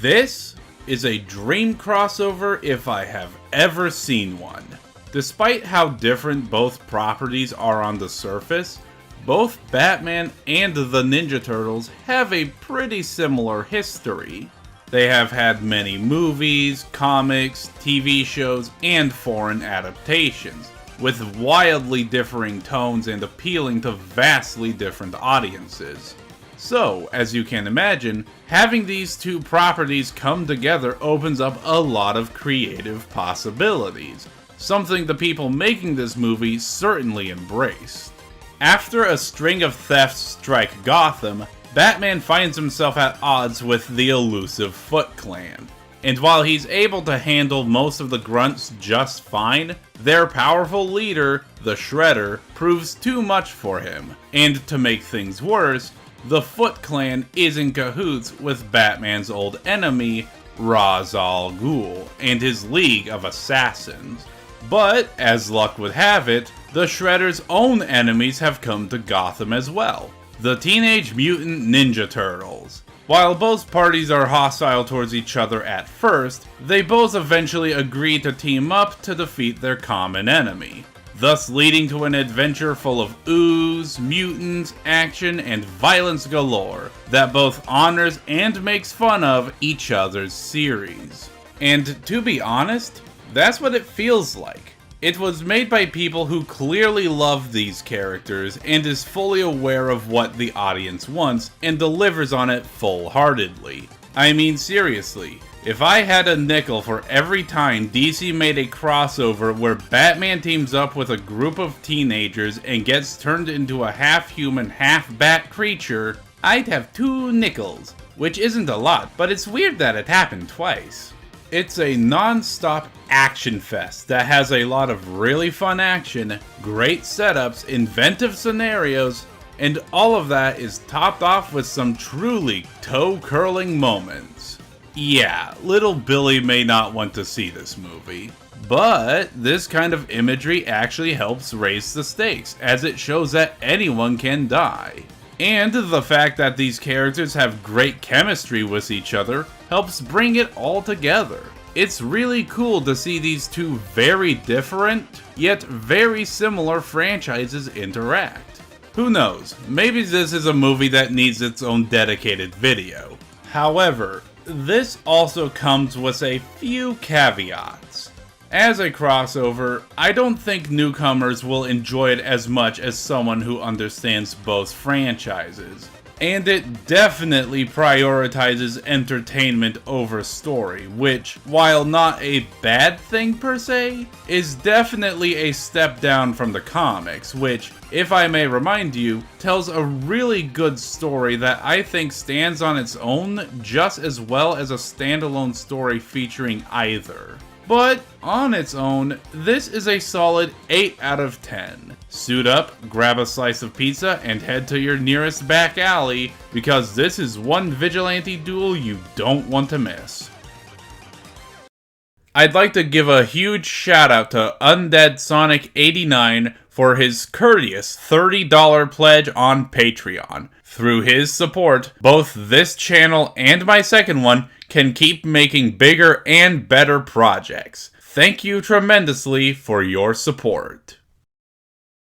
This is a dream crossover if I have ever seen one. Despite how different both properties are on the surface, both Batman and the Ninja Turtles have a pretty similar history. They have had many movies, comics, TV shows, and foreign adaptations, with wildly differing tones and appealing to vastly different audiences. So, as you can imagine, having these two properties come together opens up a lot of creative possibilities, something the people making this movie certainly embraced. After a string of thefts strike Gotham, Batman finds himself at odds with the elusive Foot Clan. And while he's able to handle most of the grunts just fine, their powerful leader, the Shredder, proves too much for him. And to make things worse, the Foot Clan is in cahoots with Batman's old enemy, Ra's al Ghul, and his League of Assassins. But, as luck would have it, the Shredder's own enemies have come to Gotham as well, the Teenage Mutant Ninja Turtles. While both parties are hostile towards each other at first, they both eventually agree to team up to defeat their common enemy, thus leading to an adventure full of ooze, mutants, action, and violence galore that both honors and makes fun of each other's series. And to be honest, that's what it feels like. It was made by people who clearly love these characters and is fully aware of what the audience wants and delivers on it full-heartedly. I mean, seriously, if I had a nickel for every time DC made a crossover where Batman teams up with a group of teenagers and gets turned into a half-human, half-bat creature, I'd have 2 nickels. Which isn't a lot, but it's weird that it happened twice. It's a non-stop action fest that has a lot of really fun action, great setups, inventive scenarios, and all of that is topped off with some truly toe-curling moments. Yeah, little Billy may not want to see this movie, but this kind of imagery actually helps raise the stakes, as it shows that anyone can die. And the fact that these characters have great chemistry with each other helps bring it all together. It's really cool to see these two very different, yet very similar franchises interact. Who knows, maybe this is a movie that needs its own dedicated video. However, this also comes with a few caveats. As a crossover, I don't think newcomers will enjoy it as much as someone who understands both franchises. And it definitely prioritizes entertainment over story, which, while not a bad thing per se, is definitely a step down from the comics, which, if I may remind you, tells a really good story that I think stands on its own just as well as a standalone story featuring either. But, on its own, this is a solid 8 out of 10. Suit up, grab a slice of pizza, and head to your nearest back alley, because this is one vigilante duel you don't want to miss. I'd like to give a huge shout out to Undead Sonic 89 for his courteous $30 pledge on Patreon. Through his support, both this channel and my second one can keep making bigger and better projects. Thank you tremendously for your support.